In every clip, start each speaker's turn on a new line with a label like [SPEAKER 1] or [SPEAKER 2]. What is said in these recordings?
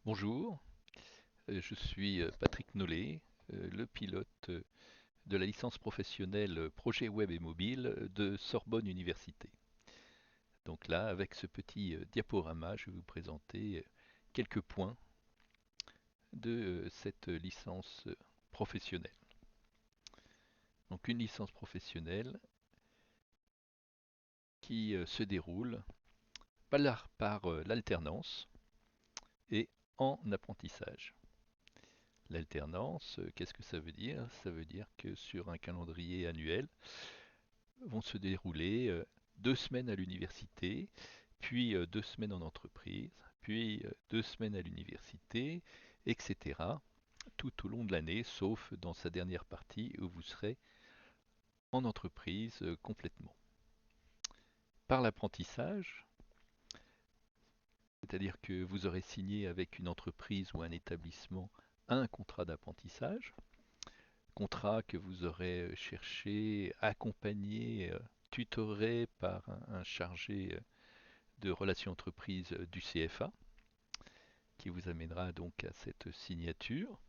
[SPEAKER 1] Bonjour, je suis Patrick Nollet, le pilote de la licence professionnelle projet web et mobile de Sorbonne Université. Donc là, avec ce petit diaporama, je vais vous présenter quelques points de cette licence professionnelle. Donc une licence professionnelle qui se déroule par l'alternance et en apprentissage. L'alternance, qu'est-ce que ça veut dire? Ça veut dire que sur un calendrier annuel vont se dérouler 2 semaines à l'université, puis 2 semaines en entreprise, puis 2 semaines à l'université, etc. Tout au long de l'année, sauf dans sa dernière partie où vous serez en entreprise complètement. Par l'apprentissage, c'est-à-dire que vous aurez signé avec une entreprise ou un établissement un contrat d'apprentissage, contrat que vous aurez cherché, accompagné, tutoré par un chargé de relations entreprises du CFA, qui vous amènera donc à cette signature.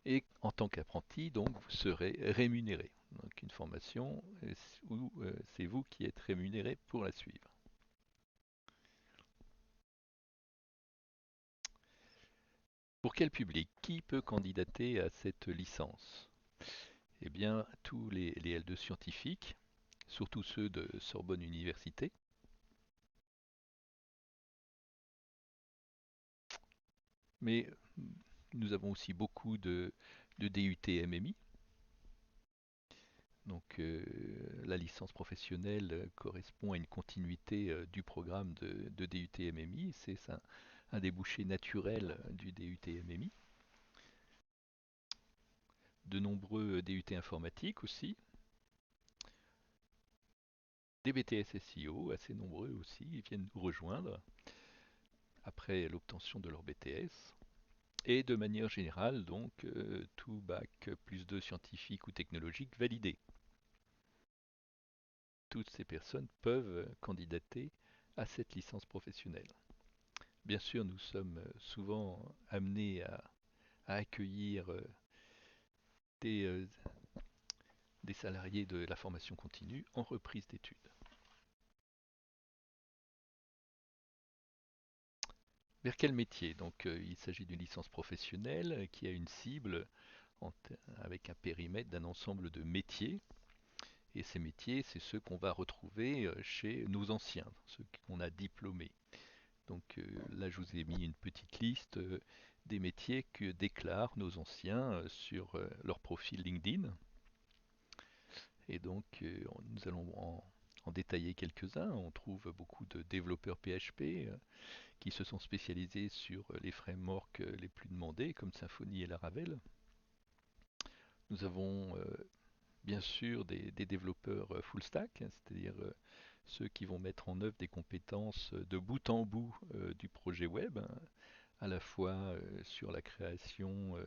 [SPEAKER 1] Et en tant qu'apprenti, donc, vous serez rémunéré. Donc une formation où c'est vous qui êtes rémunéré pour la suivre. Pour quel public? Qui peut candidater à cette licence? Eh bien, tous les L2 scientifiques, surtout ceux de Sorbonne Université, mais nous avons aussi beaucoup de DUT MMI. Donc la licence professionnelle correspond à une continuité du programme de DUT MMI. C'est un débouché naturel du DUT MMI. De nombreux DUT informatiques aussi. Des BTS SEO, assez nombreux aussi, ils viennent nous rejoindre après l'obtention de leur BTS. Et de manière générale, donc, tout bac plus 2 scientifique ou technologique validé. Toutes ces personnes peuvent candidater à cette licence professionnelle. Bien sûr, nous sommes souvent amenés à accueillir des, euh, des salariés de la formation continue en reprise d'études. Vers quel métier? Donc, il s'agit d'une licence professionnelle qui a une cible avec un périmètre d'un ensemble de métiers. Et ces métiers, c'est ceux qu'on va retrouver chez nos anciens, ceux qu'on a diplômés. Donc là, je vous ai mis une petite liste des métiers que déclarent nos anciens sur leur profil LinkedIn. Et donc, nous allons en détailler quelques-uns. On trouve beaucoup de développeurs PHP qui se sont spécialisés sur les frameworks les plus demandés, comme Symfony et Laravel. Nous avons bien sûr des développeurs full stack, hein, c'est-à-dire ceux qui vont mettre en œuvre des compétences de bout en bout du projet web, hein, à la fois sur la création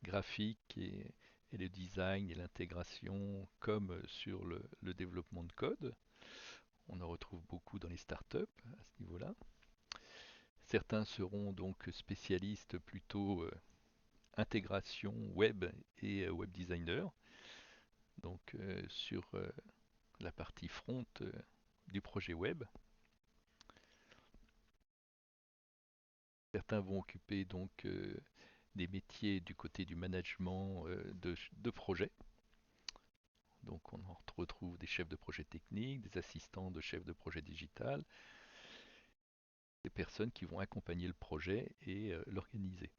[SPEAKER 1] graphique et le design et l'intégration, comme sur le développement de code. On en retrouve beaucoup dans les startups à ce niveau-là. Certains seront donc spécialistes plutôt intégration web et web designer, donc sur la partie front du projet web. Certains vont occuper donc des métiers du côté du management de projet. Donc on en retrouve des chefs de projet techniques, des assistants de chefs de projet digital, des personnes qui vont accompagner le projet et l'organiser.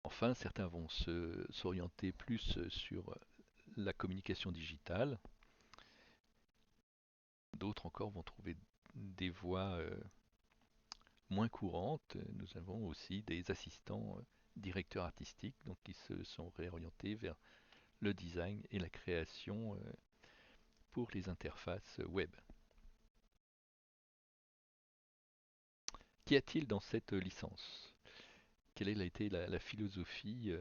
[SPEAKER 1] Enfin, certains vont s'orienter plus sur la communication digitale. D'autres encore vont trouver des voies moins courantes. Nous avons aussi des assistants directeurs artistiques donc qui se sont réorientés vers le design et la création pour les interfaces web. Qu'y a-t-il dans cette licence? Quelle a été la philosophie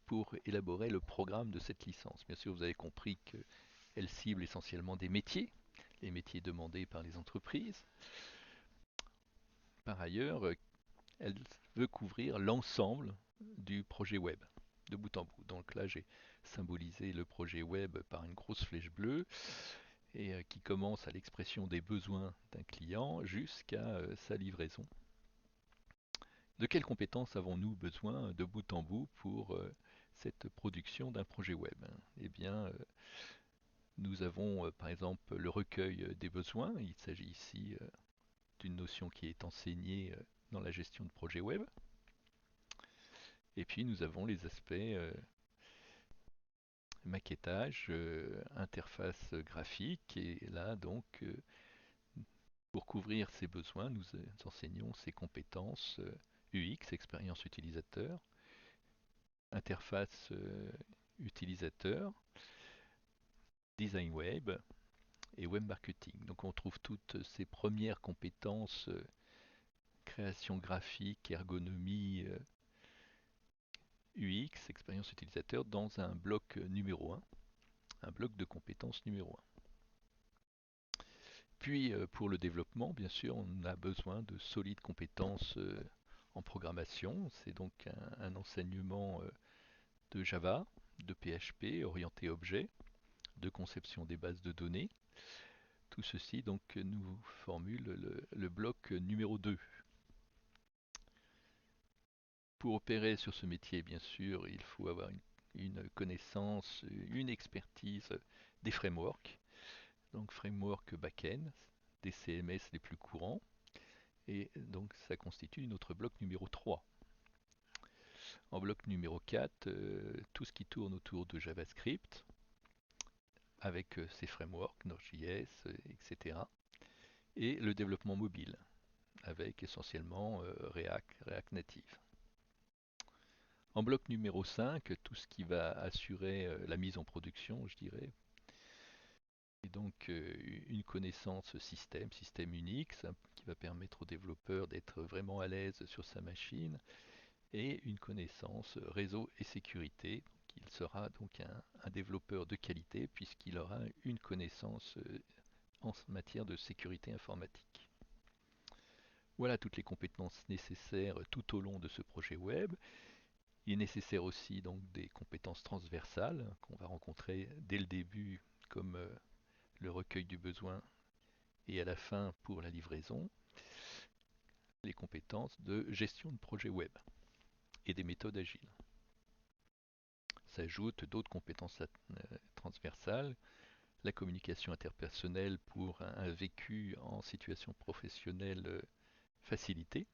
[SPEAKER 1] pour élaborer le programme de cette licence? Bien sûr, vous avez compris qu'elle cible essentiellement des métiers, les métiers demandés par les entreprises. par ailleurs, elle veut couvrir l'ensemble du projet web, de bout en bout. Donc là, j'ai symbolisé le projet web par une grosse flèche bleue et qui commence à l'expression des besoins d'un client jusqu'à sa livraison. De quelles compétences avons-nous besoin de bout en bout pour cette production d'un projet web? Eh bien, nous avons par exemple le recueil des besoins. Il s'agit ici d'une notion qui est enseignée dans la gestion de projet web. Et puis nous avons les aspects maquettage, interface graphique. Et là donc, pour couvrir ces besoins, nous enseignons ces compétences UX, expérience utilisateur, interface utilisateur, design web et web marketing. Donc on trouve toutes ces premières compétences, création graphique, ergonomie, UX, expérience utilisateur, dans un bloc numéro un bloc de compétences numéro 1. Puis pour le développement, bien sûr, on a besoin de solides compétences en programmation. C'est donc un enseignement de Java, de PHP orienté objet, de conception des bases de données. Tout ceci donc nous formule le bloc numéro 2. Pour opérer sur ce métier, bien sûr, il faut avoir une connaissance, une expertise des frameworks. Donc framework back-end, des CMS les plus courants. Et donc ça constitue notre bloc numéro 3. En bloc numéro 4, tout ce qui tourne autour de JavaScript, avec ses frameworks, Node.js, etc. Et le développement mobile, avec essentiellement React Native. En bloc numéro 5, tout ce qui va assurer la mise en production, je dirais. Et donc une connaissance système Unix, qui va permettre au développeur d'être vraiment à l'aise sur sa machine, et une connaissance réseau et sécurité. Donc, il sera donc un développeur de qualité puisqu'il aura une connaissance en matière de sécurité informatique. Voilà toutes les compétences nécessaires tout au long de ce projet web. Il est nécessaire aussi donc des compétences transversales qu'on va rencontrer dès le début, comme le recueil du besoin et à la fin pour la livraison, les compétences de gestion de projet web et des méthodes agiles. S'ajoutent d'autres compétences transversales, la communication interpersonnelle pour un vécu en situation professionnelle facilité,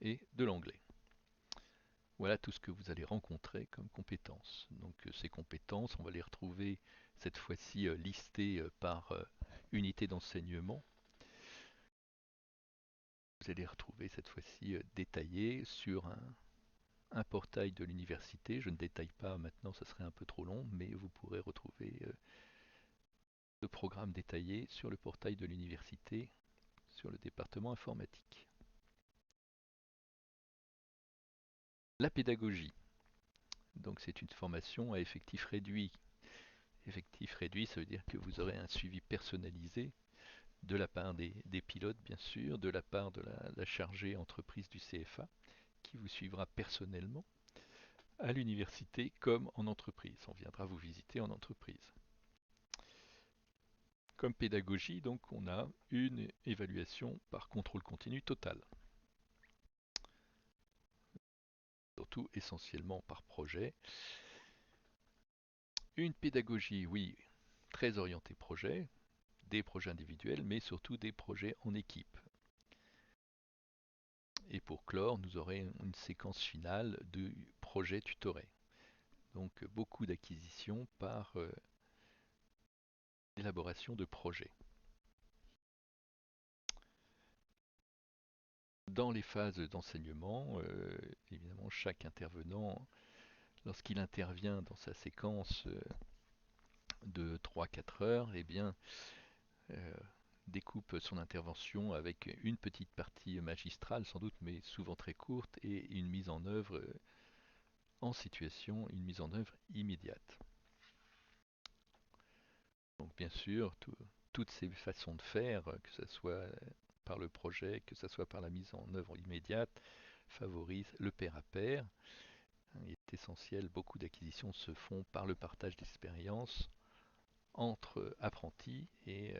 [SPEAKER 1] et de l'anglais. Voilà tout ce que vous allez rencontrer comme compétences. Donc ces compétences, on va les retrouver cette fois-ci listées par unité d'enseignement. Vous allez les retrouver cette fois-ci détaillées sur un portail de l'université. Je ne détaille pas maintenant, ça serait un peu trop long, mais vous pourrez retrouver le programme détaillé sur le portail de l'université, sur le département informatique. La pédagogie. Donc c'est une formation à effectif réduit. Effectif réduit, ça veut dire que vous aurez un suivi personnalisé de la part des pilotes, bien sûr, de la part de la chargée entreprise du CFA, qui vous suivra personnellement à l'université comme en entreprise. On viendra vous visiter en entreprise. Comme pédagogie, donc, on a une évaluation par contrôle continu total. Surtout essentiellement par projet. Une pédagogie, oui, très orientée projet, des projets individuels, mais surtout des projets en équipe. Et pour clore, nous aurons une séquence finale de projets tutorés. Donc beaucoup d'acquisitions par élaboration de projets. Dans les phases d'enseignement, évidemment, chaque intervenant, lorsqu'il intervient dans sa séquence de 3-4 heures, eh bien, euh, découpe son intervention avec une petite partie magistrale, sans doute, mais souvent très courte, et une mise en œuvre en situation, une mise en œuvre immédiate. Donc bien sûr, toutes ces façons de faire, que ce soit par le projet, que ce soit par la mise en œuvre immédiate, favorise le pair à pair. Il est essentiel, beaucoup d'acquisitions se font par le partage d'expériences entre apprentis et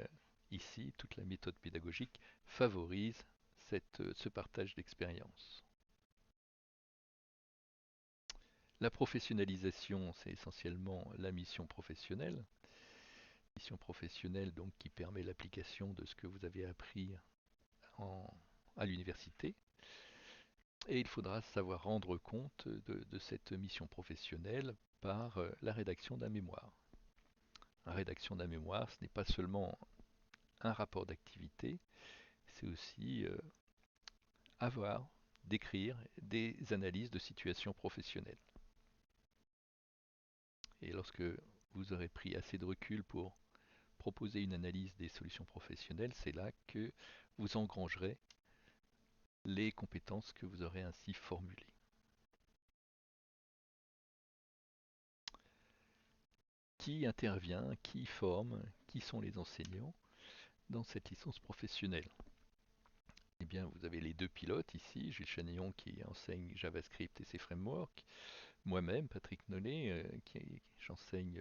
[SPEAKER 1] ici, toute la méthode pédagogique favorise ce partage d'expériences. La professionnalisation, c'est essentiellement la mission professionnelle. Mission professionnelle donc qui permet l'application de ce que vous avez appris en- à l'université. Et il faudra savoir rendre compte de cette mission professionnelle par la rédaction d'un mémoire. La rédaction d'un mémoire, ce n'est pas seulement un rapport d'activité, c'est aussi avoir, d'écrire des analyses de situations professionnelles. Et lorsque vous aurez pris assez de recul pour proposer une analyse des solutions professionnelles, c'est là que vous engrangerez les compétences que vous aurez ainsi formulées. Qui intervient, qui forme, qui sont les enseignants dans cette licence professionnelle? Eh bien, vous avez les deux pilotes ici, Gilles Chanillon qui enseigne JavaScript et ses frameworks, moi-même, Patrick Nollet, j'enseigne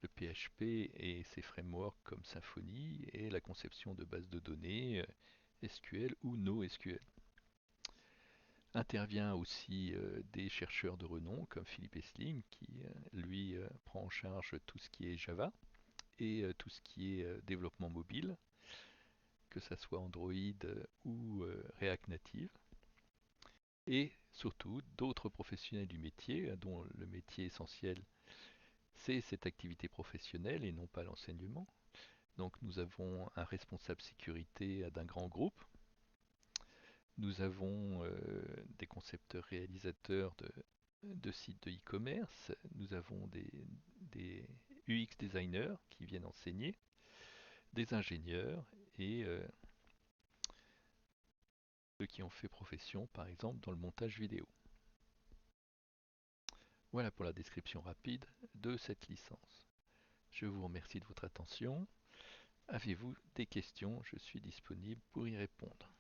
[SPEAKER 1] le PHP et ses frameworks comme Symfony et la conception de bases de données SQL ou NoSQL. Intervient aussi des chercheurs de renom comme Philippe Esling qui lui prend en charge tout ce qui est Java et tout ce qui est développement mobile, que ce soit Android ou React Native. Et surtout d'autres professionnels du métier, dont le métier essentiel c'est cette activité professionnelle et non pas l'enseignement. Donc nous avons un responsable sécurité d'un grand groupe, nous avons des concepteurs réalisateurs de sites de e-commerce, nous avons des UX designers qui viennent enseigner, des ingénieurs et ceux qui ont fait profession par exemple dans le montage vidéo. Voilà pour la description rapide de cette licence. Je vous remercie de votre attention. Avez-vous des questions? Je suis disponible pour y répondre.